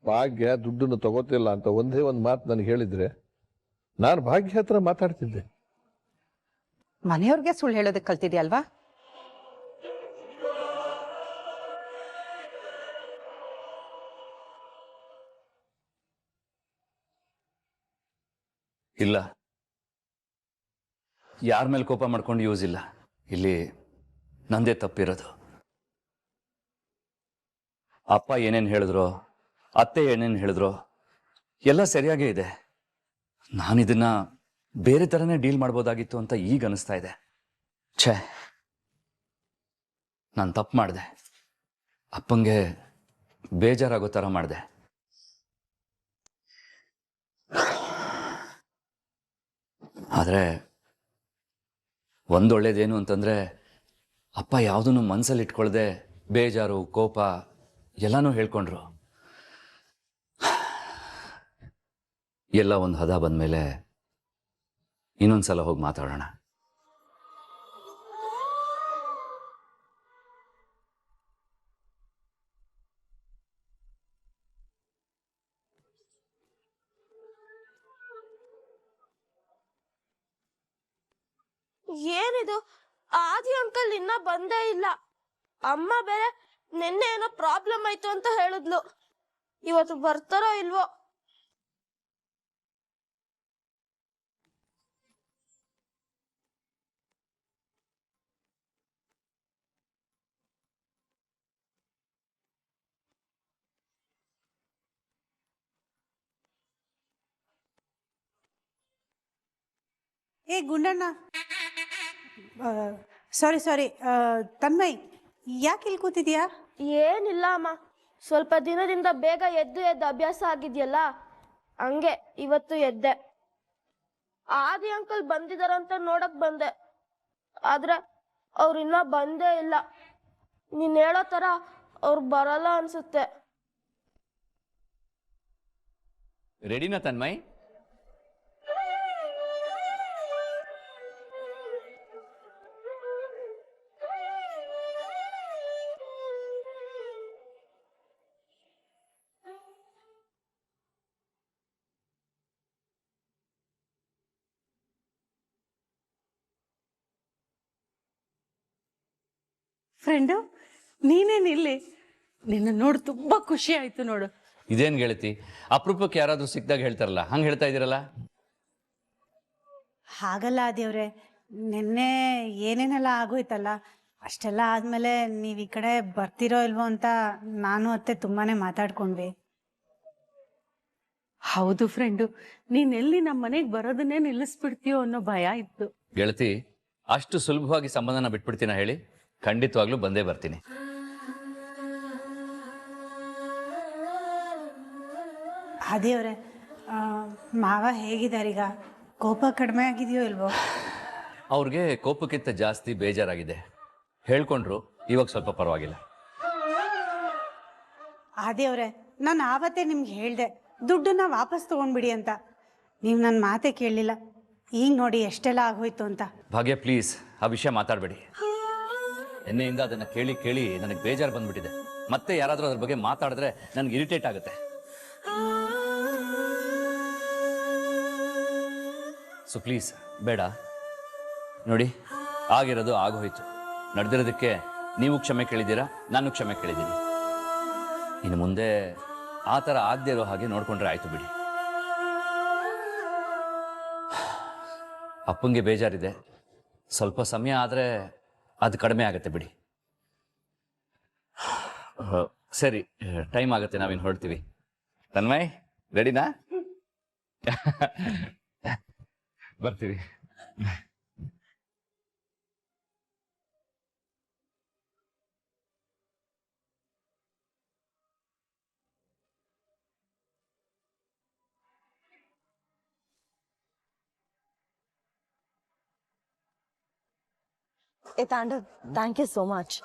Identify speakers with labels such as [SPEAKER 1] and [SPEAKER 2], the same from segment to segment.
[SPEAKER 1] ಭಾಗ್ಯ ದುಡ್ಡನ್ನು ತಗೋತಿಲ್ಲ ಅಂತ ಒಂದೇ ಒಂದು ಮಾತು ನನಗೆ ಹೇಳಿದ್ರೆ ನಾನು ಭಾಗ್ಯ ಹತ್ರ ಮಾತಾಡ್ತಿದ್ದೆ.
[SPEAKER 2] ಮನೆಯವ್ರಿಗೆ ಸುಳ್ಳು ಹೇಳೋದಕ್ಕೆ ಕಲ್ತಿದ್ಯಲ್ವಾ?
[SPEAKER 3] ಇಲ್ಲ, ಯಾರ ಮೇಲೆ ಕೋಪ ಮಾಡ್ಕೊಂಡು ಯೂಸ್ ಇಲ್ಲ. ಇಲ್ಲಿ ನಂದೇ ತಪ್ಪಿರೋದು. ಅಪ್ಪ ಏನೇನು ಹೇಳಿದ್ರು, ಅತ್ತೆ ಏನೇನು ಹೇಳಿದ್ರು ಎಲ್ಲ ಸರಿಯಾಗೇ ಇದೆ. ನಾನಿದನ್ನ ಬೇರೆ ಥರನೇ ಡೀಲ್ ಮಾಡ್ಬೋದಾಗಿತ್ತು ಅಂತ ಈಗ ಅನಿಸ್ತಾ ಇದೆ. ಛೇ, ನಾನು ತಪ್ಪು ಮಾಡಿದೆ. ಅಪ್ಪಂಗೆ ಬೇಜಾರಾಗೋ ಥರ ಮಾಡಿದೆ. ಆದರೆ ಒಂದೊಳ್ಳೇದೇನು ಅಂತಂದರೆ ಅಪ್ಪ ಯಾವುದನ್ನು ಮನಸ್ಸಲ್ಲಿ ಇಟ್ಕೊಳ್ದೆ ಬೇಜಾರು ಕೋಪ ಎಲ್ಲನೂ ಹೇಳ್ಕೊಂಡ್ರು. ಎಲ್ಲ ಒಂದು ಹದ ಬಂದಮೇಲೆ ಇನ್ನೊಂದ್ಸಲ ಹೋಗಿ ಮಾತಾಡೋಣ.
[SPEAKER 4] ಏನಿದು, ಆದಿ ಅಂಕಲ್ ಇನ್ನ ಬಂದೇ ಇಲ್ಲ. ಅಮ್ಮ ಬೇರೆ ನಿನ್ನೆ ಏನೋ ಪ್ರಾಬ್ಲಮ್ ಆಯ್ತು ಅಂತ ಹೇಳಿದ್ಲು. ಇವತ್ತು ಬರ್ತಾರೋ ಇಲ್ವೋ?
[SPEAKER 5] ಏ ಗುಂಡಣ್ಣ, ಸಾರಿ ತನ್ಮಯ್, ಯಾಕೆ ಇಲ್ಲಿ ಕೂತಿದ್ಯಾ?
[SPEAKER 4] ಏನಿಲ್ಲ ಅಮ್ಮ, ಸ್ವಲ್ಪ ದಿನದಿಂದ ಬೇಗ ಎದ್ದು ಅಭ್ಯಾಸ ಆಗಿದ್ಯಲ್ಲ, ಹಂಗೆ ಇವತ್ತು ಎದ್ದೆ. ಆದಿ ಅಂಕಲ್ ಬಂದಿದಾರಂತ ನೋಡಕ್ ಬಂದೆ, ಆದ್ರೆ ಅವ್ರು ಇನ್ನ ಬಂದೇ ಇಲ್ಲ. ನೀನ್ ಹೇಳೋ ತರ ಅವ್ರು ಬರಲ್ಲ ಅನ್ಸುತ್ತೆ.
[SPEAKER 3] ರೆಡಿನಾ ತನ್ಮಯ್?
[SPEAKER 5] ಫ್ರೆಂಡು, ನೀನೇನು ಇಲ್ಲಿ? ನಿನ್ನ ನೋಡಿ ತುಂಬಾ ಖುಷಿ ಆಯ್ತು ನೋಡು.
[SPEAKER 3] ಇದೇನು ಗೆಳತಿ, ಅಪರೂಪಕ್ಕೆ ಯಾರಾದರೂ ಸಿಕ್ಕಿದಾಗ ಹೇಳ್ತಾರಲ್ಲ, ಹಂಗೆ ಹೇಳ್ತಾ ಇದ್ದೀರಲ್ಲ?
[SPEAKER 5] ಹಾಗಲ್ಲ ದೇವ್ರೆ, ನಿನ್ನೆ ಏನೇನೆಲ್ಲ ಆಗೋಯ್ತಲ್ಲ, ಅಷ್ಟೆಲ್ಲ ಆದ್ಮೇಲೆ ನೀವು ಈ ಕಡೆ ಬರ್ತಿರೋ ಇಲ್ವೋ ಅಂತ ನಾನು ಅತ್ತೆ ತುಂಬಾನೇ ಮಾತಾಡ್ಕೊಂಡ್ವಿ. ಹೌದು ಫ್ರೆಂಡು, ನೀನೆಲ್ಲಿ ನಮ್ಮ ಮನೆಗೆ ಬರೋದನ್ನೇ ನಿಲ್ಲಿಸ್ಬಿಡ್ತೀಯೋ ಅನ್ನೋ ಭಯ ಇತ್ತು.
[SPEAKER 3] ಗೆಳತಿ, ಅಷ್ಟು ಸುಲಭವಾಗಿ ಸಂಬಂಧನ ಬಿಟ್ಬಿಡ್ತೀನ ಹೇಳಿ? ಖಂಡಿತವಾಗ್ಲೂ ಬಂದೇ ಬರ್ತೀನಿ.
[SPEAKER 5] ದೇವ್ರೆ, ಮಾವ ಹೇಗಿದ್ದಾರೀಗ? ಕೋಪ ಕಡಿಮೆ ಆಗಿದೆಯೋ ಇಲ್ವೋ?
[SPEAKER 3] ಅವ್ರಿಗೆ ಕೋಪಕ್ಕಿಂತ ಜಾಸ್ತಿ ಬೇಜಾರಾಗಿದೆ. ಹೇಳ್ಕೊಂಡ್ರು, ಇವಾಗ ಸ್ವಲ್ಪ ಪರವಾಗಿಲ್ಲ.
[SPEAKER 5] ದೇವ್ರೆ, ನಾನು ಆವತ್ತೇ ನಿಮ್ಗೆ ಹೇಳಿದೆ ದುಡ್ಡನ್ನ ವಾಪಸ್ ತಗೊಂಡ್ಬಿಡಿ ಅಂತ. ನೀವು ನನ್ನ ಮಾತೇ ಕೇಳಲಿಲ್ಲ. ಈಗ ನೋಡಿ ಎಷ್ಟೆಲ್ಲ ಆಗೋಯ್ತು ಅಂತ.
[SPEAKER 3] ಭಾಗ್ಯ, ಪ್ಲೀಸ್ ಆ ವಿಷಯ ಮಾತಾಡಬೇಡಿ. ಎಣ್ಣೆಯಿಂದ ಅದನ್ನ ಕೇಳಿ ಕೇಳಿ ನನಗೆ ಬೇಜಾರು ಬಂದ್ಬಿಟ್ಟಿದೆ. ಮತ್ತೆ ಯಾರಾದರೂ ಅದ್ರ ಬಗ್ಗೆ ಮಾತಾಡಿದ್ರೆ ನನಗೆ ಇರಿಟೇಟ್ ಆಗುತ್ತೆ. ಸೊ ಪ್ಲೀಸ್ ಬೇಡ. ನೋಡಿ, ಆಗಿರೋದು ಆಗೋಯ್ತು. ನಡೆದಿರೋದಕ್ಕೆ ನೀವು ಕ್ಷಮೆ ಕೇಳಿದ್ದೀರಾ, ನಾನು ಕ್ಷಮೆ ಕೇಳಿದ್ದೀನಿ. ಇನ್ನು ಮುಂದೆ ಆ ಥರ ಆಗದೆ ಇರೋ ಹಾಗೆ ನೋಡ್ಕೊಂಡ್ರೆ ಆಯ್ತು ಬಿಡಿ. ಅಪ್ಪಂಗೆ ಬೇಜಾರಿದೆ, ಸ್ವಲ್ಪ ಸಮಯ ಆದರೆ ಅದು ಕಡಿಮೆ ಆಗುತ್ತೆ ಬಿಡಿ. ಸರಿ, ಟೈಮ್ ಆಗುತ್ತೆ, ನಾವಿನ್ನು ಹೊರಡ್ತೀವಿ. ತನ್ಮಯ್, ರೆಡಿನಾ? ಬರ್ತೀವಿ.
[SPEAKER 6] ಏ Tandav, thank you so much.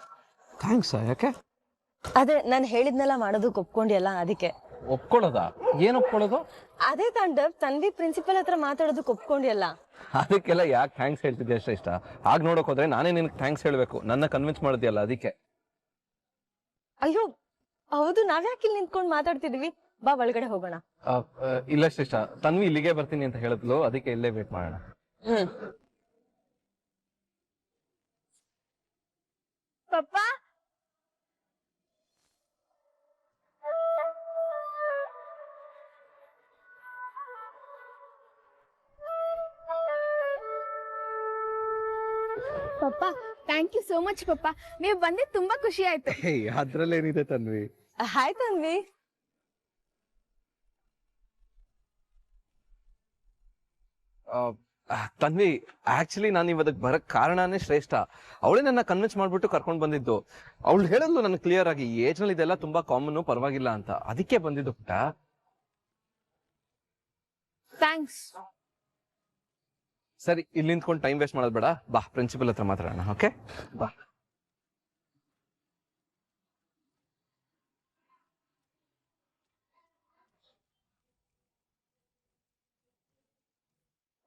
[SPEAKER 7] Thanks. ಯಾಕೆ?
[SPEAKER 6] ಅದೇ ನಾನು ಹೇಳಿದ್ನೆಲ್ಲ ಮಾಡೋದಕ್ಕೆ ಒಪ್ಕೊಂಡಿಯಲ್ಲ, ಅದಕ್ಕೆ.
[SPEAKER 7] ಒಪ್ಕೊಳ್ಳೋದಾ? ಏನು ಒಪ್ಕೊಳ್ಳೋದು?
[SPEAKER 6] ಅದೇ ತಾಂಡವ್, ತನ್ವಿ ಪ್ರಿನ್ಸಿಪಲ್ ಹತ್ರ ಮಾತಾಡೋದಕ್ಕೆ ಒಪ್ಕೊಂಡಿಯಲ್ಲ.
[SPEAKER 7] ಅದಕ್ಕೆಲ್ಲ ಯಾಕೆ ಥ್ಯಾಂಕ್ಸ್ ಹೇಳ್ತಿದ್ದೆ ಅಷ್ಟೇ ಇಷ್ಟ? ಆಗ ನೋಡೋಕೆ ಹೋದ್ರೆ ನಾನೇ ನಿನಗೆ ಥ್ಯಾಂಕ್ಸ್ ಹೇಳಬೇಕು. ನನ್ನ ಕನ್ವಿನ್ಸ್ ಮಾಡಿದ್ಯಲ್ಲ, ಅದಕ್ಕೆ.
[SPEAKER 6] ಅಯ್ಯೋ ಹೌದು, ನಾವ್ಯಾಕೆ ಇಲ್ಲಿ ನಿಂತ್ಕೊಂಡು ಮಾತಾಡ್ತಿದ್ವಿ? ಬಾ ಒಳಗಡೆ ಹೋಗೋಣ.
[SPEAKER 7] ಇಲ್ಲ ಶ್ರೇಷ್ಠ, ತನ್ವಿ ಇಲ್ಲಿಗೆ ಬರ್ತೀನಿ ಅಂತ ಹೇಳಿದ್ಲು, ಅದಕ್ಕೆ ಇಲ್ಲೇ ವೇಟ್ ಮಾಡೋಣ.
[SPEAKER 4] ಪಪ್ಪ
[SPEAKER 2] ಪಪ್ಪ ಥ್ಯಾಂಕ್ ಯು ಸೋ ಮಚ್ ಪಪ್ಪ, ನೀವು ಬಂದಿದ್ದು ತುಂಬಾ ಖುಷಿ ಆಯ್ತು.
[SPEAKER 1] ಅದ್ರಲ್ಲೇನಿದೆ ತನ್ವಿ.
[SPEAKER 6] ಹಾಯ್ ತನ್ವಿ.
[SPEAKER 7] ತನ್ವಿ, ಆಕ್ಚುಲಿ ನಾನು ಇವತ್ತು ಬರಕ್ ಕಾರಣನೇ ಶ್ರೇಷ್ಠ. ಅವಳೇ ನನ್ನ ಕನ್ವಿನ್ಸ್ ಮಾಡ್ಬಿಟ್ಟು ಕರ್ಕೊಂಡು ಬಂದಿದ್ದು. ಅವಳು ಹೇಳಿದ್ಲು ನನ್ ಕ್ಲಿಯರ್ ಆಗಿ, ಈ ಏಜ್ ನಲ್ಲಿ ಇದೆಲ್ಲ ತುಂಬಾ ಕಾಮನ್, ಪರವಾಗಿಲ್ಲ ಅಂತ. ಅದಕ್ಕೆ ಬಂದಿದ್ದು ಪುಟ್ಟ.
[SPEAKER 2] ಥ್ಯಾಂಕ್ಸ್.
[SPEAKER 7] ಸರಿ, ಇಲ್ಲಿ ನಿಂತ್ಕೊಂಡು ಟೈಮ್ ವೇಸ್ಟ್ ಮಾಡೋದು ಬೇಡ, ಬಾ ಪ್ರಿನ್ಸಿಪಲ್ ಹತ್ರ ಮಾತಾಡೋಣ. ಓಕೆ, ಬಾ.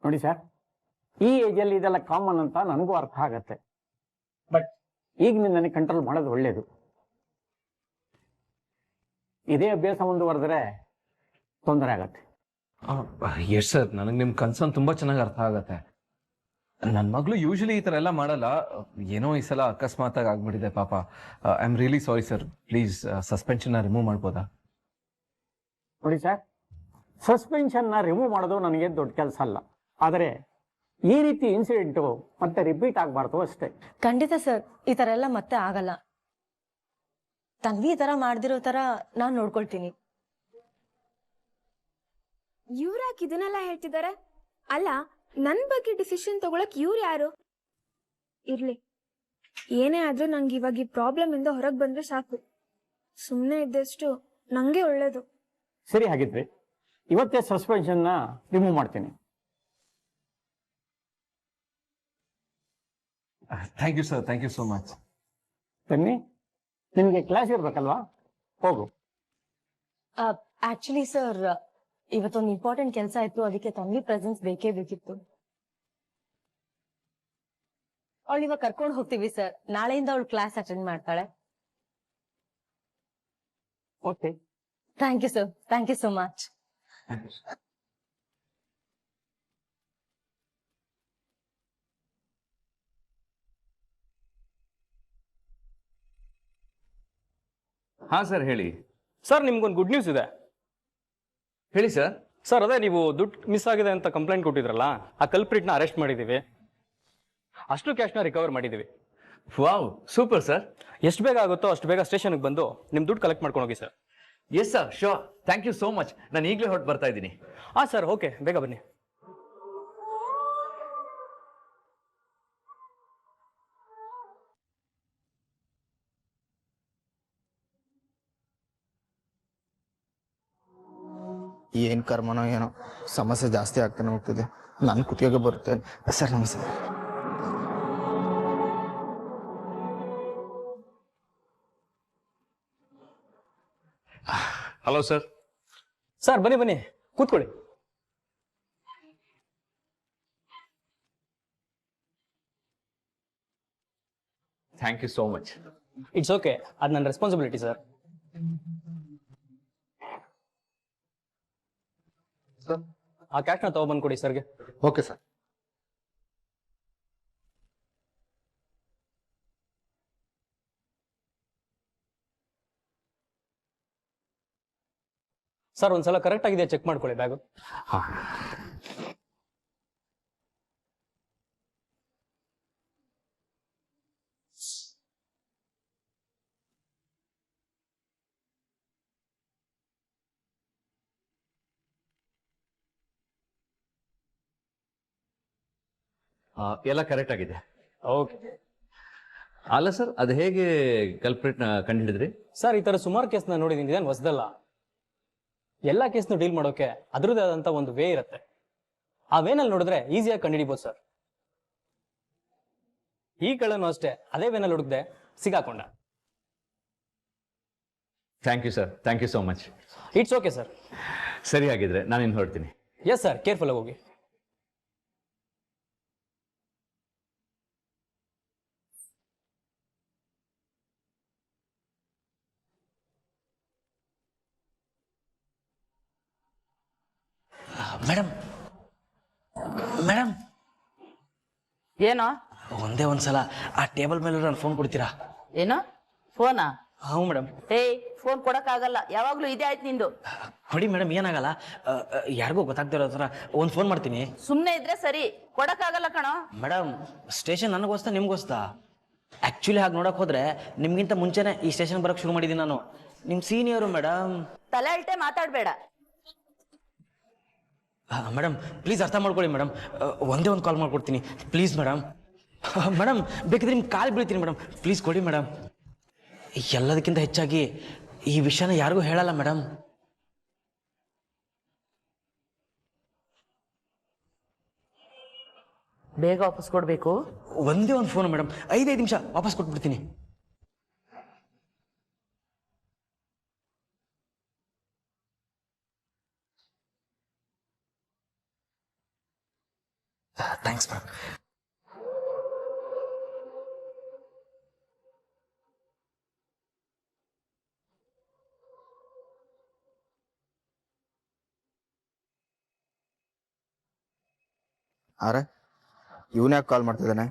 [SPEAKER 8] ನೋಡಿ ಸರ್, ಈ ಏಜಲ್ಲಿ ಇದೆಲ್ಲ ಕಾಮನ್ ಅಂತ ನನಗೂ ಅರ್ಥ ಆಗತ್ತೆ. ಬಟ್ ಈಗ ನನಗೆ ಕಂಟ್ರೋಲ್ ಮಾಡೋದು ಒಳ್ಳೇದು. ಇದೇ ಅಭ್ಯಾಸ ಮುಂದುವರೆದ್ರೆ ತೊಂದರೆ ಆಗತ್ತೆ.
[SPEAKER 7] ಎಸ್ ಸರ್, ನನಗೆ ನಿಮ್ ಕನ್ಸರ್ನ್ ತುಂಬಾ ಚೆನ್ನಾಗಿ ಅರ್ಥ ಆಗತ್ತೆ. ನನ್ನ ಮಗಳು ಯೂಶಲಿ ಈ ತರ ಎಲ್ಲ ಮಾಡಲ್ಲ. ಏನೋ ಈ ಸಲ ಅಕಸ್ಮಾತ್ ಆಗ್ಬಿಟ್ಟಿದೆ ಪಾಪ. I am really sorry sir. Please suspension remove ಮಾಡ್ಬೋದಾ?
[SPEAKER 8] ನೋಡಿ ಸರ್, ಸಸ್ಪೆನ್ಷನ್ನ ರಿಮೂವ್ ಮಾಡೋದು ನನಗೆ ದೊಡ್ಡ ಕೆಲಸ ಅಲ್ಲ. ಆದರೆ ಈ ರೀತಿ ಇನ್ಸಿಡೆಂಟು ಮತ್ತೆ ರಿಪೀಟ್ ಆಗಬಾರ್ದು ಅಷ್ಟೇ.
[SPEAKER 6] ಖಂಡಿತ ಸರ್, ಈ ತರ ಎಲ್ಲ ಮತ್ತೆ ಆಗಲ್ಲ. ತನ್ವಿ ಈ ತರ ಮಾಡ್ದಿರೋ ತರ ನಾನ್ ನೋಡ್ಕೊಳ್ತೀನಿ.
[SPEAKER 2] ಇವ್ರ್ಯಾಕೆ ಇದನ್ನೆಲ್ಲ ಹೇಳ್ತಿದ್ದಾರೆ? ಅಲ್ಲ, ನನ್ ಬಗ್ಗೆ ಡಿಸಿಷನ್ ತಗೊಳಕ್ ಇವ್ರು ಯಾರು? ಇರ್ಲಿ, ಏನೇ ಆದ್ರೂ ನಂಗೆ ಇವಾಗ ಈ ಪ್ರಾಬ್ಲಮ್ ಇಂದ ಹೊರಗೆ ಬಂದ್ರೆ ಸಾಕು. ಸುಮ್ಮನೆ ಇದ್ದಷ್ಟು ನಂಗೆ ಒಳ್ಳೇದು.
[SPEAKER 8] ಸರಿ, ಹಾಗಿದ್ರೆ ಇವತ್ತೇ ಸಸ್ಪೆನ್ಷನ್ನ ರಿಮೂವ್ ಮಾಡ್ತೀನಿ.
[SPEAKER 7] Thank you sir, thank you so much.
[SPEAKER 8] ತನ್ನಿ, ನಿನಗೆ ಕ್ಲಾಸ್ ಇರ್ಬೇಕಲ್ವಾ? ಹೋಗು.
[SPEAKER 6] ಆಕ್ಚುಲಿ ಸರ್, ಇವತ್ತೊಂದು ಇಂಪಾರ್ಟೆಂಟ್ ಕೆಲಸ ಇತ್ತು, ಅದಕ್ಕೆ ತನ್ವಿ ಪ್ರೆಸೆನ್ಸ್ ಬೇಕೇ ಬೇಕಿತ್ತು. ಅವಳು ಇವಾಗ ಕರ್ಕೊಂಡು ಹೋಗ್ತೀವಿ ಸರ್. ನಾಳೆಯಿಂದ ಅವಳು ಕ್ಲಾಸ್ ಅಟೆಂಡ್ ಮಾಡ್ತಾಳೆ.
[SPEAKER 8] Okay.
[SPEAKER 6] Thank you sir, thank you so much.
[SPEAKER 3] ಹಾ ಸರ್, ಹೇಳಿ.
[SPEAKER 9] ಸರ್, ನಿಮ್ಗೊಂದು ಗುಡ್ ನ್ಯೂಸ್ ಇದೆ.
[SPEAKER 3] ಹೇಳಿ ಸರ್.
[SPEAKER 9] ಸರ್, ಅದೇ ನೀವು ದುಡ್ಡು ಮಿಸ್ ಆಗಿದೆ ಅಂತ ಕಂಪ್ಲೇಂಟ್ ಕೊಟ್ಟಿದ್ರಲ್ಲ, ಆ ಕಲ್ಪ್ರಿಟ್ನ ಅರೆಸ್ಟ್ ಮಾಡಿದ್ದೀವಿ. ಅಷ್ಟು ಕ್ಯಾಶ್ನ ರಿಕವರ್ ಮಾಡಿದ್ದೀವಿ.
[SPEAKER 3] Wow, super sir.
[SPEAKER 9] ಎಷ್ಟು ಬೇಗ ಆಗುತ್ತೋ ಅಷ್ಟು ಬೇಗ ಸ್ಟೇಷನ್ಗೆ ಬಂದು ನಿಮ್ಮ ದುಡ್ಡು ಕಲೆಕ್ಟ್ ಮಾಡ್ಕೊಂಡು ಹೋಗಿ sir.
[SPEAKER 3] Yes sir, sure. Thank you so much. ನಾನು ಈಗಲೇ ಹೊರಟು ಬರ್ತಾ ಇದ್ದೀನಿ.
[SPEAKER 9] ಹಾಂ ಸರ್, ಓಕೆ, ಬೇಗ ಬನ್ನಿ.
[SPEAKER 10] ಏನು ಕರ್ಮನೋ ಏನೋ, ಸಮಸ್ಯೆ ಜಾಸ್ತಿ ಆಗ್ತಾನೆ ಹೋಗ್ತಿದೆ. ನಾನು ಕುತ್ತಿಗೆ ಬರುತ್ತೆ. ಸರ್ ನಮಸ್ತೆ.
[SPEAKER 3] Hello sir.
[SPEAKER 9] ಸರ್, ಬನ್ನಿ ಬನ್ನಿ, ಕೂತ್ಕೊಳ್ಳಿ.
[SPEAKER 3] Thank you so much.
[SPEAKER 9] It's okay, ಅದು ನನ್ನ ರೆಸ್ಪಾನ್ಸಿಬಿಲಿಟಿ ಸರ್. ಆ ಕ್ಯಾಶ್ನ ತಗೊಬಂದು ಕೊಡಿ ಸರ್ಗೆ.
[SPEAKER 10] Okay sir.
[SPEAKER 9] ಸರ್, ಒಂದ್ಸಲ ಕರೆಕ್ಟ್ ಆಗಿದೆ ಚೆಕ್ ಮಾಡ್ಕೊಳ್ಳಿ ಬ್ಯಾಗು.
[SPEAKER 3] ಎಲ್ಲ ಕರೆಕ್ಟ್ ಆಗಿದೆ.
[SPEAKER 9] ಓಕೆ.
[SPEAKER 3] ಅಲ್ಲ ಸರ್, ಅದು ಹೇಗೆ ಕಲ್ಪ್ರಿಟ್ನ ಕಂಡುಹಿಡಿದ್ರಿ?
[SPEAKER 9] ಸರ್, ಈ ಥರ ಸುಮಾರು ಕೇಸ್ನ ನೋಡಿದ್ದೀನಿ, ಇದೇನು ಹೊಸದಲ್ಲ. ಎಲ್ಲ ಕೇಸ್ನು ಡೀಲ್ ಮಾಡೋಕೆ ಅದರದ್ದೇ ಆದಂಥ ಒಂದು ವೇ ಇರುತ್ತೆ. ಆ ವೇನಲ್ಲಿ ನೋಡಿದ್ರೆ ಈಸಿಯಾಗಿ ಕಂಡುಹಿಡಿಬೋದು ಸರ್. ಈ ಕಳ್ಳನು ಅಷ್ಟೇ ಅದೇ ವೇನಲ್ಲಿ ಹುಡುಕ್ದೆ ಸಿಗಾಕೊಂಡ.
[SPEAKER 3] Thank you sir, thank you so much.
[SPEAKER 9] It's okay sir.
[SPEAKER 3] ಸರಿ, ಆಗಿದ್ರೆ ನಾನಿನ್ನು ಹೊರಡ್ತೀನಿ.
[SPEAKER 9] ಎಸ್ ಸರ್, ಕೇರ್ಫುಲ್ ಆಗಿ ಹೋಗಿ.
[SPEAKER 11] ಮೇಡಮ್ ಮೇಡಮ್
[SPEAKER 12] ಏನೋ
[SPEAKER 11] ಒಂದೇ ಒಂದ್ಸಲ ಆ ಟೇಬಲ್ ಮೇಲೆ ನಾನು ಫೋನ್ ಕೊಡ್ತೀರಾ?
[SPEAKER 12] ಏನೋ ಫೋನಾ?
[SPEAKER 11] ಹ್ಞೂ ಮೇಡಮ್.
[SPEAKER 12] ಏಯ್ ಫೋನ್ ಕೊಡಕ್ಕಾಗಲ್ಲ, ಯಾವಾಗ್ಲೂ ಇದೇ ಆಯ್ತು ನಿಂದು.
[SPEAKER 11] ಕೊಡಿ ಮೇಡಮ್, ಏನಾಗಲ್ಲ. ಯಾರಿಗೂ ಗೊತ್ತಾಗ್ತಿರೋ ಥರ ಒಂದು ಫೋನ್ ಮಾಡ್ತೀನಿ.
[SPEAKER 12] ಸುಮ್ಮನೆ ಇದ್ರೆ ಸರಿ, ಕೊಡಕ್ಕಾಗಲ್ಲ ಕಣೋ.
[SPEAKER 11] ಮೇಡಮ್ ಸ್ಟೇಷನ್ ನನಗೋಸ್ತಾ ನಿಮ್ಗೋಸ್ತಾ? ಆ್ಯಕ್ಚುಲಿ ಹಾಗೆ ನೋಡಕ್ ಹೋದ್ರೆ ನಿಮ್ಗಿಂತ ಮುಂಚೆನೆ ಈ ಸ್ಟೇಷನ್ ಬರೋಕ್ಕೆ ಶುರು ಮಾಡಿದ್ದೀನಿ ನಾನು. ನಿಮ್ಮ ಸೀನಿಯರು ಮೇಡಮ್.
[SPEAKER 12] ತಲೆ ಅಲ್ಟೆ ಮಾತಾಡ್ಬೇಡ.
[SPEAKER 11] ಮೇಡಮ್ ಪ್ಲೀಸ್ ಅರ್ಥ ಮಾಡ್ಕೊಳ್ಳಿ ಮೇಡಮ್. ಒಂದೇ ಒಂದು ಕಾಲ್ ಮಾಡ್ಕೊಡ್ತೀನಿ ಪ್ಲೀಸ್ ಮೇಡಮ್. ಮೇಡಮ್ ಬೇಕಿದ್ರೆ ನಿಮ್ಮ ಕಾಲು ಬೀಳ್ತೀನಿ ಮೇಡಮ್, ಪ್ಲೀಸ್ ಕೊಡಿ ಮೇಡಮ್. ಎಲ್ಲದಕ್ಕಿಂತ ಹೆಚ್ಚಾಗಿ ಈ ವಿಷಯನ ಯಾರಿಗೂ ಹೇಳಲ್ಲ ಮೇಡಮ್.
[SPEAKER 12] ಬೇಗ ವಾಪಸ್ ಕೊಡ್ಬೇಕು.
[SPEAKER 11] ಒಂದೇ ಒಂದು ಫೋನ್ ಮೇಡಮ್, 5 ನಿಮಿಷ ವಾಪಸ್ ಕೊಟ್ಬಿಡ್ತೀನಿ. Thanks madam.
[SPEAKER 10] ಅರೆ ಇವನ್ ಯಾಕೆ ಕಾಲ್ ಮಾಡ್ತಿದ್ದಾನೆ?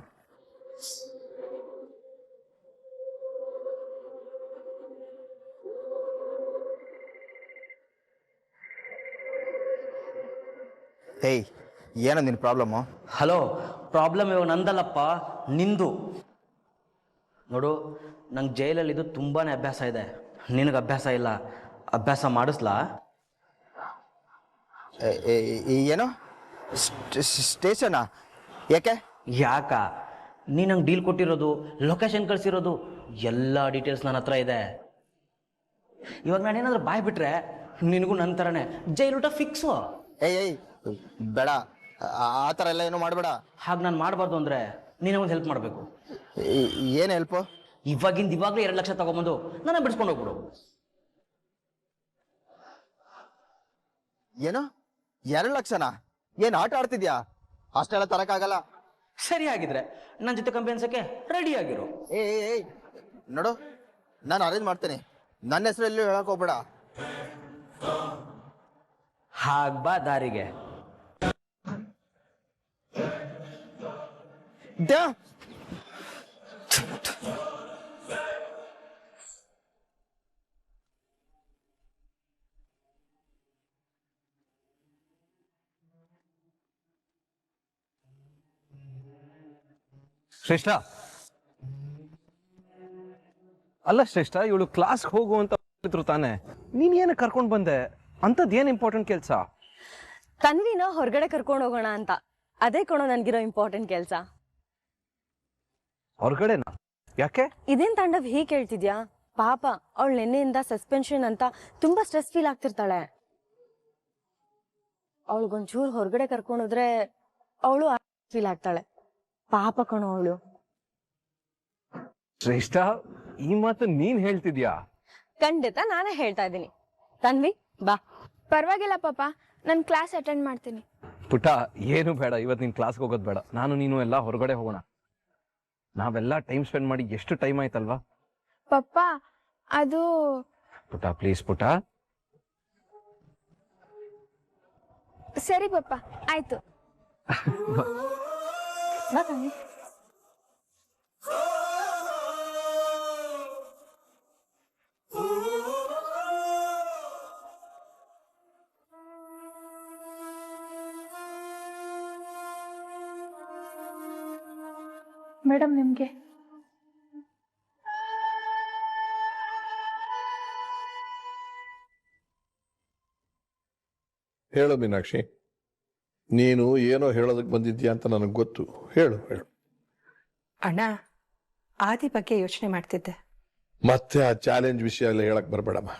[SPEAKER 10] ಹೇಯ್, ಏನೋ ನಿನ್ನ ಪ್ರಾಬ್ಲಮ್ಮು?
[SPEAKER 11] ಹಲೋ, ಪ್ರಾಬ್ಲಮ್ ಇವಾಗ ನಂದಲ್ಲಪ್ಪ, ನಿಂದು. ನೋಡು, ನಂಗೆ ಜೈಲಲ್ಲಿದ್ದು ತುಂಬಾ ಅಭ್ಯಾಸ ಇದೆ, ನಿನಗೆ ಅಭ್ಯಾಸ ಇಲ್ಲ. ಅಭ್ಯಾಸ ಮಾಡಿಸ್ಲಾ?
[SPEAKER 10] ಏನೋ ಸ್ಟೇಷನಾ? ಯಾಕೆ?
[SPEAKER 11] ಯಾಕ? ನೀ ನಂಗೆ ಡೀಲ್ ಕೊಟ್ಟಿರೋದು, ಲೊಕೇಶನ್ ಕಳಿಸಿರೋದು ಎಲ್ಲ ಡೀಟೇಲ್ಸ್ ನನ್ನ ಹತ್ರ ಇದೆ. ಇವಾಗ ನಾನೇನಾದ್ರೂ ಬಾಯ್ ಬಿಟ್ರೆ ನಿನಗೂ ನನ್ನ ಥರನೇ ಜೈಲೂಟ ಫಿಕ್ಸು.
[SPEAKER 10] ಏಯ್ ಬೇಡ, ಆ ಥರ ಎಲ್ಲ ಏನೂ ಮಾಡಬೇಡ.
[SPEAKER 11] ಹಾಗೆ ನಾನು ಮಾಡಬಾರ್ದು ಅಂದರೆ ನೀನು ಒಂದು ಹೆಲ್ಪ್ ಮಾಡಬೇಕು.
[SPEAKER 10] ಏನು ಹೆಲ್ಪು?
[SPEAKER 11] ಇವಾಗಲೇ 2 ಲಕ್ಷ ತಗೊಂಬಂದು ನನ್ನ ಬಿಡಿಸ್ಕೊಂಡು ಹೋಗ್ಬಿಡು.
[SPEAKER 10] ಏನು 2 ಲಕ್ಷನಾ? ಏನು ಆಟ ಆಡ್ತಿದ್ಯಾ? ಅಷ್ಟೆಲ್ಲ ತರಕ್ಕಾಗಲ್ಲ.
[SPEAKER 11] ಸರಿ ಆಗಿದ್ರೆ ನನ್ನ ಜೊತೆ ಕಂಪನಿ ಅನ್ಸಕ್ಕೆ ರೆಡಿ ಆಗಿರು.
[SPEAKER 10] ಏಯ್ ನೋಡು, ನಾನು ಅರೇಂಜ್ ಮಾಡ್ತೇನೆ, ನನ್ನ ಹೆಸರಲ್ಲಿ ಹೇಳಕ್ ಹೋಗ್ಬೇಡ.
[SPEAKER 11] ಹಾಗ್ ಬಾ ದಾರಿಗೆ.
[SPEAKER 7] ಶ್ರೇಷ್ಠ ಅಲ್ಲ ಶ್ರೇಷ್ಠ, ಇವಳು ಕ್ಲಾಸ್ಗೆ ಹೋಗು ಅಂತ ಹೇಳಿದ್ರು ತಾನೆ, ನೀನ್ ಏನಕ್ಕೆ ಕರ್ಕೊಂಡು ಬಂದೆ? ಅಂಥದ್ದು ಏನು ಇಂಪಾರ್ಟೆಂಟ್ ಕೆಲಸ?
[SPEAKER 6] ತನ್ವಿನ ಹೊರಗಡೆ ಕರ್ಕೊಂಡು ಹೋಗೋಣ ಅಂತ, ಅದೇ ಕೊಡೋ ನನ್ಗಿರೋ ಇಂಪಾರ್ಟೆಂಟ್ ಕೆಲಸ.
[SPEAKER 7] ಹೊರಗಡೆನಾ? ಯಾಕೆ?
[SPEAKER 6] ಇದೇನ್ ತಾಂಡವ್ ಹೀಗೆ ಕೇಳ್ತಿದ್ಯಾ? ಪಾಪ ಅವಳು ನಿನ್ನೆಯಿಂದ ಸಸ್ಪೆನ್ಷನ್ ಅಂತ ತುಂಬಾ ಸ್ಟ್ರೆಸ್ ಫೀಲ್ ಆಗ್ತಿರ್ತಾಳೆ. ಅವಳಿಗೊಂಚೂರು ಹೊರಗಡೆ ಕರ್ಕೊಂಡೋದ್ರೆ ಅವಳು ಫೀಲ್ ಆಗ್ತಾಳೆ. ಪಾಪ ಕಣೋ ಅವಳು.
[SPEAKER 7] ಶ್ರೇಷ್ಠ, ಈ ಮಾತು ನೀನ್ ಹೇಳ್ತಿದ್ಯಾ?
[SPEAKER 6] ಖಂಡಿತ ನಾನೇ ಹೇಳ್ತಾ ಇದ್ದೀನಿ. ತನ್ವಿ ಬಾ.
[SPEAKER 2] ಪರವಾಗಿಲ್ಲ ಪಾಪ, ನಾನು ಕ್ಲಾಸ್ ಅಟೆಂಡ್ ಮಾಡ್ತೀನಿ.
[SPEAKER 7] ಪುಟ, ಏನು ಬೇಡ, ಇವತ್ತು ನೀನ್ ಕ್ಲಾಸ್ಗೆ ಹೋಗೋದು ಬೇಡ. ನಾನು ನೀನು ಎಲ್ಲ ಹೊರಗಡೆ ಹೋಗೋಣ. ನಾವೆಲ್ಲ ಟೈಮ್ ಸ್ಪೆಂಡ್ ಮಾಡಿ ಎಷ್ಟು ಟೈಮ್ ಆಯ್ತಲ್ವಾ?
[SPEAKER 2] ಪಪ್ಪ ಅದು
[SPEAKER 7] ಪುಟ ಪ್ಲೀಸ್ ಪುಟ.
[SPEAKER 2] ಸರಿ ಪಪ್ಪ, ಆಯ್ತು.
[SPEAKER 13] ಮೇಡಮ್ ನಿಮ್ಗೆ
[SPEAKER 1] ಹೇಳು ಮೀನಾಕ್ಷಿ, ನೀನು ಏನೋ ಹೇಳೋದಕ್ಕೆ ಬಂದಿದ್ಯಾ ಅಂತ ನನಗೆ ಗೊತ್ತು. ಹೇಳು ಹೇಳು.
[SPEAKER 13] ಅಣ್ಣ, ಆದಿ ಬಗ್ಗೆ ಯೋಚನೆ ಮಾಡ್ತಿದ್ದೆ.
[SPEAKER 1] ಮತ್ತೆ ಆ ಚಾಲೆಂಜ್ ವಿಷಯ ಎಲ್ಲ ಹೇಳಕ್ ಬರಬೇಡಮ್ಮ.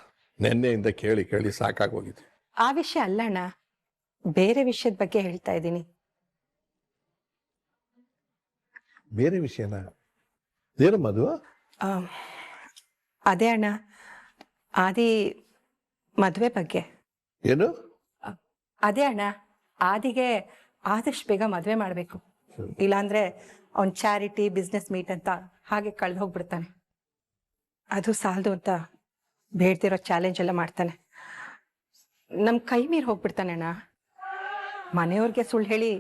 [SPEAKER 1] ನಿನ್ನೆಯಿಂದ ಕೇಳಿ ಕೇಳಿ ಸಾಕಾಗೋಗಿದೆ.
[SPEAKER 13] ಆ ವಿಷಯ ಅಲ್ಲ ಅಣ್ಣ, ಬೇರೆ ವಿಷಯದ ಬಗ್ಗೆ ಹೇಳ್ತಾ ಇದ್ದೀನಿ.
[SPEAKER 1] ಬೇರೆ ವಿಷಯನ? ಏನಮ್ಮ ಅದು?
[SPEAKER 13] ಅದೇ ಅಣ್ಣ, ಆದಿ ಮದುವೆ ಬಗ್ಗೆ.
[SPEAKER 1] ಏನು?
[SPEAKER 13] ಅದೇ ಅಣ್ಣ, ಆದಿಗೆ ಆದಷ್ಟು ಬೇಗ ಮದುವೆ ಮಾಡಬೇಕು. ಇಲ್ಲಾಂದ್ರೆ ಅವ್ನ ಚಾರಿಟಿ ಬಿಸ್ನೆಸ್ ಮೀಟ್ ಅಂತ ಹಾಗೆ ಕಳೆದು ಹೋಗ್ಬಿಡ್ತಾನೆ. ಅದು ಸಾಲದು ಅಂತ ಬೇಡ್ದಿರೋ ಚಾಲೆಂಜ್ ಎಲ್ಲ ಮಾಡ್ತಾನೆ. ನಮ್ಮ ಕೈ ಮೀರಿ ಹೋಗ್ಬಿಡ್ತಾನೆ ಅಣ್ಣ. ಮನೆಯವ್ರಿಗೆ ಸುಳ್ಳು ಹೇಳಿ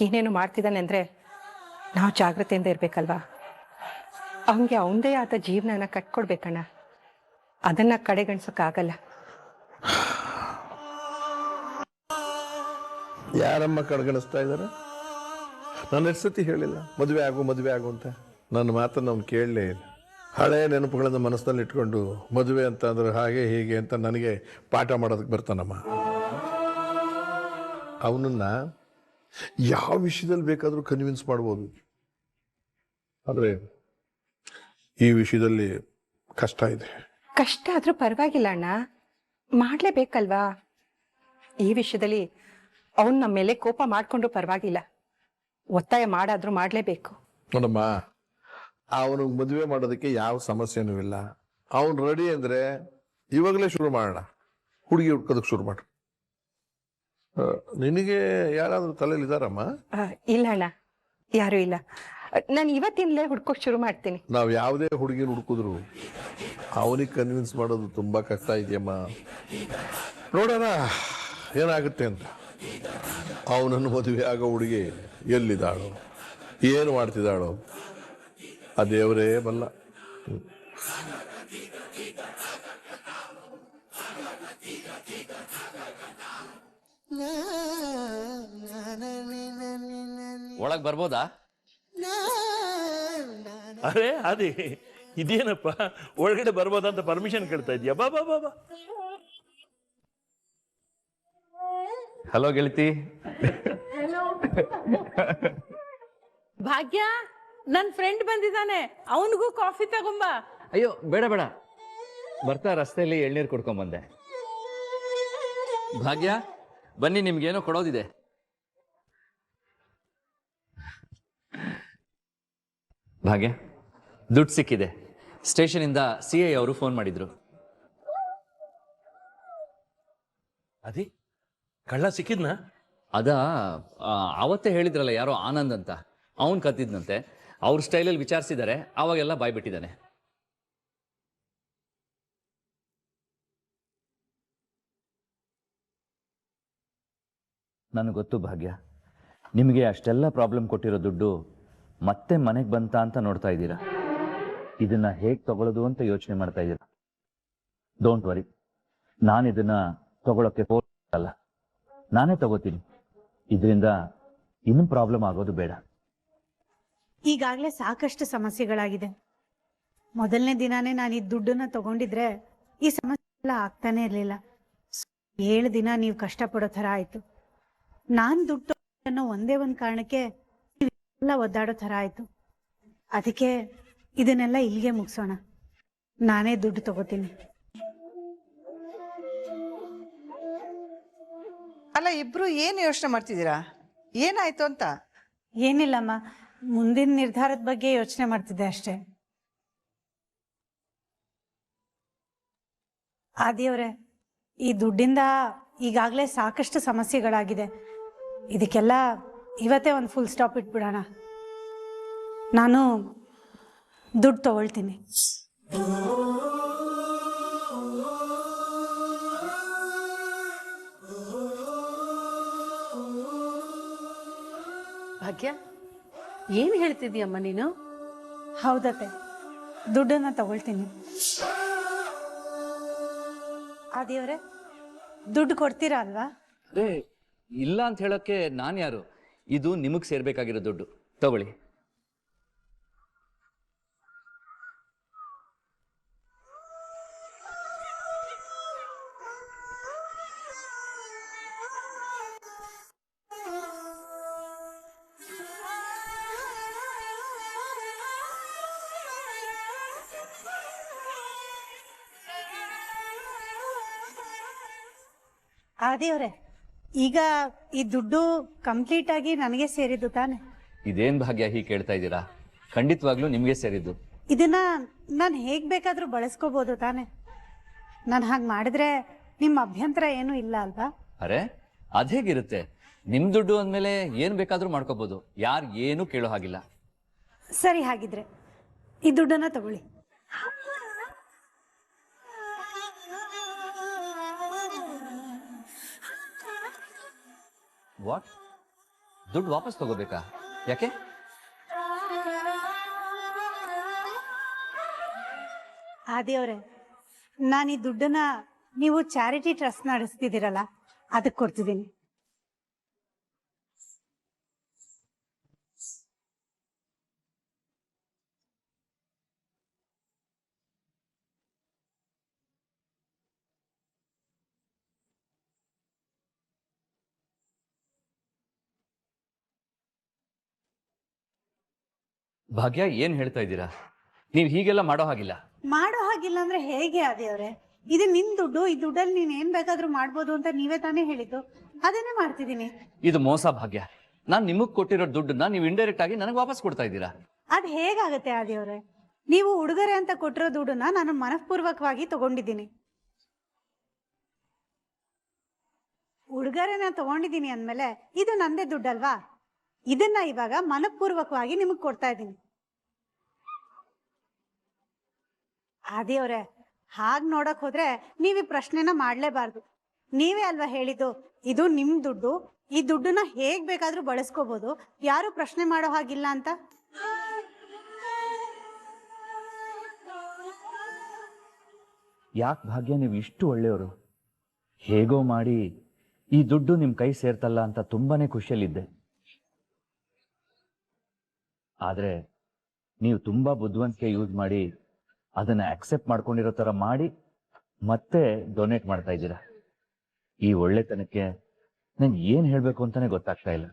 [SPEAKER 13] ಏನೇನು ಮಾಡ್ತಿದ್ದಾನೆ ಅಂದರೆ ನಾವು ಜಾಗ್ರತೆಯಿಂದ ಇರಬೇಕಲ್ವಾ? ಅವನಿಗೆ ಅವನದೇ ಆದ ಜೀವನನ ಕಟ್ಕೊಡ್ಬೇಕಣ್ಣ. ಅದನ್ನು ಕಡೆಗಣಿಸೋಕ್ಕಾಗಲ್ಲ.
[SPEAKER 1] ಯಾರಮ್ಮ ಕಡೆಗಣಿಸ್ತಾ ಇದ್ದಾರೆ? ನಾನು ಎಷ್ಟು ಸತಿ ಹೇಳಿಲ್ಲ ಮದುವೆ ಆಗು ಅಂತ? ನನ್ನ ಮಾತನ್ನು ಅವ್ನು ಕೇಳಲೇ ಇಲ್ಲ. ಹಳೆ ನೆನಪುಗಳನ್ನು ಮನಸ್ಸಿನಲ್ಲಿ ಇಟ್ಕೊಂಡು ಮದುವೆ ಅಂತ ಅಂದ್ರೆ ಹಾಗೆ ಹೀಗೆ ಅಂತ ನನಗೆ ಪಾಠ ಮಾಡೋದಕ್ಕೆ ಬರ್ತಾನಮ್ಮ. ಅವನನ್ನು ಯಾವ ವಿಷಯದಲ್ಲಿ ಬೇಕಾದರೂ ಕನ್ವಿನ್ಸ್ ಮಾಡ್ಬೋದು, ಆದರೆ ಈ ವಿಷಯದಲ್ಲಿ ಕಷ್ಟ ಇದೆ.
[SPEAKER 13] ಕಷ್ಟ ಆದರೂ ಪರವಾಗಿಲ್ಲ ಅಣ್ಣ, ಮಾಡಲೇಬೇಕಲ್ವಾ? ಈ ವಿಷಯದಲ್ಲಿ ಅವನು ನಮ್ಮ ಮೇಲೆ ಕೋಪ ಮಾಡಿಕೊಂಡ್ರು ಪರವಾಗಿಲ್ಲ, ಒತ್ತಾಯ ಮಾಡಾದರೂ ಮಾಡಲೇಬೇಕು.
[SPEAKER 1] ನೋಡಮ್ಮ, ಅವನಿಗೆ ಮದುವೆ ಮಾಡೋದಕ್ಕೆ ಯಾವ ಸಮಸ್ಯೆನೂ ಇಲ್ಲ. ಅವನು ರೆಡಿ ಅಂದರೆ ಇವಾಗಲೇ ಶುರು ಮಾಡೋಣ, ಹುಡುಗಿ ಹುಡ್ಕೋದಕ್ಕೆ ಶುರು ಮಾಡು. ನಿನಗೆ ಯಾರಾದರೂ ತಲೆಯಲ್ಲಿ ಇದ್ದಾರಮ್ಮ?
[SPEAKER 13] ಇಲ್ಲ ಅಣ್ಣ, ಯಾರೂ ಇಲ್ಲ. ನಾನು ಇವತ್ತಿನಲೇ ಹುಡ್ಕೋಕೆ ಶುರು ಮಾಡ್ತೀನಿ.
[SPEAKER 1] ನಾವು ಯಾವುದೇ ಹುಡುಗಿನ ಹುಡುಕಿದ್ರು ಅವನಿಗೆ ಕನ್ವಿನ್ಸ್ ಮಾಡೋದು ತುಂಬ ಕಷ್ಟ ಇದೆಯಮ್ಮ. ನೋಡೋಣ ಏನಾಗುತ್ತೆ ಅಂತ. ಅವನನ್ನು ಮದುವೆ ಆಗೋ ಹುಡುಗಿ ಎಲ್ಲಿದ್ದಾಳೋ, ಏನು ಮಾಡ್ತಿದ್ದಾಳೋ ಆ ದೇವರೇ ಬಲ್ಲ.
[SPEAKER 3] ಒಳಗ್ ಬರ್ಬೋದಾ?
[SPEAKER 14] ಅರೆ ಅದೇ ಇದೇನಪ್ಪ, ಒಳಗಡೆ ಬರ್ಬೋದಂತ ಪರ್ಮಿಷನ್ ಕೇಳ್ತಾ ಇದೀಯ? ಬಾ ಬಾ ಬಾ ಬಾ.
[SPEAKER 3] ಹಲೋ ಗೆಳತಿ.
[SPEAKER 12] ಭಾಗ್ಯ, ನನ್ ಫ್ರೆಂಡ್ ಬಂದಿದ್ದಾನೆ, ಅವನಿಗೂ ಕಾಫಿ ತಗೊಂಬ.
[SPEAKER 3] ಅಯ್ಯೋ ಬೇಡ ಬೇಡ, ಬರ್ತಾ ರಸ್ತೆಯಲ್ಲಿ ಎಳ್ನೀರು ಕುಡ್ಕೊಂಡ್ ಬಂದೆ. ಭಾಗ್ಯ ಬನ್ನಿ, ನಿಮ್ಗೇನೋ ಕೊಡೋದಿದೆ. ಭಾಗ್ಯ, ದುಡ್ಡು ಸಿಕ್ಕಿದೆ. ಸ್ಟೇಷನಿಂದ CI ಅವರು ಫೋನ್ ಮಾಡಿದ್ರು.
[SPEAKER 14] ಅದೇ ಕಳ್ಳ ಸಿಕ್ಕಿದ್ನ?
[SPEAKER 3] ಅವತ್ತೇ ಹೇಳಿದ್ರಲ್ಲ ಯಾರೋ ಆನಂದ್ ಅಂತ, ಅವನ್ ಕತ್ತಿದ್ನಂತೆ. ಅವ್ರ ಸ್ಟೈಲಲ್ಲಿ ವಿಚಾರಿಸಿದ್ದಾರೆ, ಅವಾಗೆಲ್ಲ ಬಾಯ್ಬಿಟ್ಟಿದ್ದಾನೆ. ನನಗೆ ಗೊತ್ತು ಭಾಗ್ಯ, ನಿಮಗೆ ಅಷ್ಟೆಲ್ಲ ಪ್ರಾಬ್ಲಮ್ ಕೊಟ್ಟಿರೋ ದುಡ್ಡು ಮತ್ತೆ ಮನೆಗೆ ಬಂತ ಅಂತ ನೋಡ್ತಾ ಇದ್ದೀರಾ. ಇದನ್ನ ಹೇಗೆ ತಗೊಳ್ಳೋದು ಅಂತ ಯೋಚನೆ ಮಾಡ್ತಾ ಇದ್ದೀರಾ. ಡೋಂಟ್ ವರಿ, ನಾನು ಇದನ್ನ ತಗೊಳ್ಳೋಕೆ ಅಲ್ಲ, ನಾನೇ ತಗೋತೀನಿ. ಇದರಿಂದ ಇನ್ನೂ ಪ್ರಾಬ್ಲಮ್ ಆಗೋದು ಬೇಡ.
[SPEAKER 5] ಈಗಾಗಲೇ ಸಾಕಷ್ಟು ಸಮಸ್ಯೆಗಳಾಗಿದೆ. ಮೊದಲನೇ ದಿನಾನೇ ನಾನು ಈ ದುಡ್ಡನ್ನ ತಗೊಂಡಿದ್ರೆ ಈ ಸಮಸ್ಯೆ ಎಲ್ಲ ಆಗ್ತಾನೆ ಇರಲಿಲ್ಲ. 7 ದಿನ ನೀವು ಕಷ್ಟಪಡೋ ಥರ ಆಯಿತು. ನಾನು ದುಡ್ಡು ಅನ್ನೋ ಒಂದೇ ಒಂದು ಕಾರಣಕ್ಕೆ ಎಲ್ಲ ಒದ್ದಾಡೋ ಥರ ಆಯಿತು. ಅದಕ್ಕೆ ಇದನ್ನೆಲ್ಲ ಇಲ್ಲಿಗೆ ಮುಗಿಸೋಣ. ನಾನೇ ದುಡ್ಡು ತಗೋತೀನಿ.
[SPEAKER 15] ಅಲ್ಲ, ಇಬ್ರು ಏನು ಯೋಚನೆ ಮಾಡ್ತಿದ್ದೀರಾ? ಏನಾಯ್ತು ಅಂತ?
[SPEAKER 5] ಏನಿಲ್ಲಮ್ಮ, ಮುಂದಿನ ನಿರ್ಧಾರದ ಬಗ್ಗೆ ಯೋಚನೆ ಮಾಡ್ತಿದ್ದೆ ಅಷ್ಟೇ. ಆದಿಯವರೇ, ಈ ದುಡ್ಡಿಂದ ಈಗಾಗಲೇ ಸಾಕಷ್ಟು ಸಮಸ್ಯೆಗಳಾಗಿದೆ. ಇದಕ್ಕೆಲ್ಲ ಇವತ್ತೇ ಒಂದು ಫುಲ್ ಸ್ಟಾಪ್ ಇಟ್ಬಿಡೋಣ. ನಾನು ದುಡ್ಡು ತಗೊಳ್ತೀನಿ.
[SPEAKER 12] ಭಾಗ್ಯ, ಏನ್ ಹೇಳ್ತಿದ್ಯಮ್ಮ ನೀನು?
[SPEAKER 5] ಹೌದತ್ತೆ, ದುಡ್ಡನ್ನ ತಗೊಳ್ತೀನಿ. ಆದಿಯವರೇ, ದುಡ್ಡು ಕೊಡ್ತೀರಾ ಅಲ್ವಾ?
[SPEAKER 3] ಇಲ್ಲ ಅಂತ ಹೇಳೋಕ್ಕೆ ನಾನು ಯಾರು? ಇದು ನಿಮಗೆ ಸೇರ್ಬೇಕಾಗಿರೋ ದುಡ್ಡು, ತಗೊಳ್ಳಿ.
[SPEAKER 5] ಆದಿಯವರೇ, ಈಗ ಈ ದುಡ್ಡು ಕಂಪ್ಲೀಟ್ ಆಗಿ ನನಗೆ ಸೇರಿದ್ದು ತಾನೆ?
[SPEAKER 3] ಇದೇನ್ ಭಾಗ್ಯ ಹೀಗೆ ಕೇಳ್ತಾ ಇದ್ದೀರಾ? ಖಂಡಿತವಾಗ್ಲೂ ನಿಮಗೆ ಸೇರಿದ್ದು.
[SPEAKER 5] ಇದನ್ನ ನಾನು ಹೇಗ್ ಬೇಕಾದ್ರೂ ಬಳಸ್ಕೋಬಹುದು ತಾನೆ? ನಾನು ಹಾಗೆ ಮಾಡಿದ್ರೆ ನಿಮ್ಮ ಅಭ್ಯಂತರ ಏನೂ ಇಲ್ಲ ಅಲ್ವಾ?
[SPEAKER 3] ಅರೆ, ಅದೇಗಿರುತ್ತೆ, ನಿಮ್ ದುಡ್ಡು ಅಂದಮೇಲೆ ಏನ್ ಬೇಕಾದ್ರೂ ಮಾಡ್ಕೋಬಹುದು, ಯಾರು ಏನು ಕೇಳೋ ಹಾಗಿಲ್ಲ.
[SPEAKER 5] ಸರಿ, ಹಾಗಿದ್ರೆ ಈ ದುಡ್ಡನ್ನ ತಗೊಳ್ಳಿ.
[SPEAKER 3] ವಾಟ್? ದುಡ್ಡು ವಾಪಸ್ ತಗೋಬೇಕಾ? ಯಾಕೆ?
[SPEAKER 5] ಆದಿಯವ್ರೆ, ನಾನು ಈ ದುಡ್ಡನ್ನ ನೀವು ಚಾರಿಟಿ ಟ್ರಸ್ಟ್ ನಡೆಸ್ತಿದ್ದೀರಲ್ಲ ಅದಕ್ಕೆ ಕೊಡ್ತಿದ್ದೀನಿ.
[SPEAKER 3] ಭಾಗ್ಯ, ಏನ್ ಹೇಳ್ತಾ ಇದ್ದೀರಾ? ನೀವು ಹೀಗೆಲ್ಲ ಮಾಡೋ ಹಾಗಿಲ್ಲ.
[SPEAKER 5] ಮಾಡೋ ಹಾಗಿಲ್ಲ ಅಂದ್ರೆ ಹೇಗೆ ಆದಿಯವ್ರೆ? ಇದು ನಿನ್ ದುಡ್ಡು, ಈ ದುಡ್ಡಲ್ಲಿ ನೀನ್ ಏನ್ ಬೇಕಾದ್ರೂ ಮಾಡ್ಬೋದು ಅಂತ ನೀವೇ ತಾನೇ ಹೇಳಿದ್ದು, ಅದನ್ನೇ ಮಾಡ್ತಿದ್ದೀನಿ.
[SPEAKER 3] ಇದು ಮೋಸ ಭಾಗ್ಯ. ನಾನು ನಿಮಗ್ ಕೊಟ್ಟಿರೋ ದುಡ್ಡನ್ನ ನೀವು ಇಂಡೈರೆಕ್ಟ್ ಆಗಿ ನನಗೆ ವಾಪಸ್ ಕೊಡ್ತಾ ಇದ್ದೀರಾ.
[SPEAKER 5] ಅದ್ ಹೇಗಾಗತ್ತೆ ಆದಿಯವ್ರೆ? ನೀವು ಉಡುಗೊರೆ ಅಂತ ಕೊಟ್ಟಿರೋ ದುಡ್ಡನ್ನ ನಾನು ಮನಃಪೂರ್ವಕವಾಗಿ ತಗೊಂಡಿದ್ದೀನಿ. ಉಡುಗೊರೆನ ತಗೊಂಡಿದ್ದೀನಿ ಅಂದ್ಮೇಲೆ ಇದು ನಂದೇ ದುಡ್ಡಲ್ವಾ? ಇದನ್ನ ಇವಾಗ ಮನಃಪೂರ್ವಕವಾಗಿ ನಿಮಗ್ ಕೊಡ್ತಾ ಇದ್ದೀನಿ. ಆದಿಯವ್ರೆ, ಹಾಗ್ ನೋಡಕ್ ಹೋದ್ರೆ ನೀವ್ ಈ ಪ್ರಶ್ನೆನ ಮಾಡ್ಲೇಬಾರ್ದು. ನೀವೇ ಅಲ್ವಾ ಹೇಳಿದ್ದು ಇದು ನಿಮ್ ದುಡ್ಡು, ಈ ದುಡ್ಡನ್ನ ಹೇಗ್ ಬೇಕಾದ್ರೂ ಬಳಸ್ಕೋಬಹುದು, ಯಾರು ಪ್ರಶ್ನೆ ಮಾಡೋ ಹಾಗಿಲ್ಲ ಅಂತ.
[SPEAKER 3] ಯಾಕೆ ಭಾಗ್ಯ ನೀವು ಇಷ್ಟು ಒಳ್ಳೆಯವರು? ಹೇಗೋ ಮಾಡಿ ಈ ದುಡ್ಡು ನಿಮ್ ಕೈ ಸೇರ್ತಲ್ಲ ಅಂತ ತುಂಬಾನೇ ಖುಷಿಯಲ್ಲಿದ್ದೆ. ಆದ್ರೆ ನೀವು ತುಂಬಾ ಬುದ್ಧಿವಂತಿಕೆ ಯೂಸ್ ಮಾಡಿ ಅದನ್ನ ಅಕ್ಸೆಪ್ಟ್ ಮಾಡ್ಕೊಂಡಿರೋ ತರ ಮಾಡಿ ಮತ್ತೆ ಡೊನೇಟ್ ಮಾಡ್ತಾ ಇದ್ದೀರಾ. ಈ ಒಳ್ಳೆತನಕ್ಕೆ ನಾನು ಏನ್ ಹೇಳ್ಬೇಕು ಅಂತಾನೆ ಗೊತ್ತಾಗ್ತಾ ಇಲ್ಲ.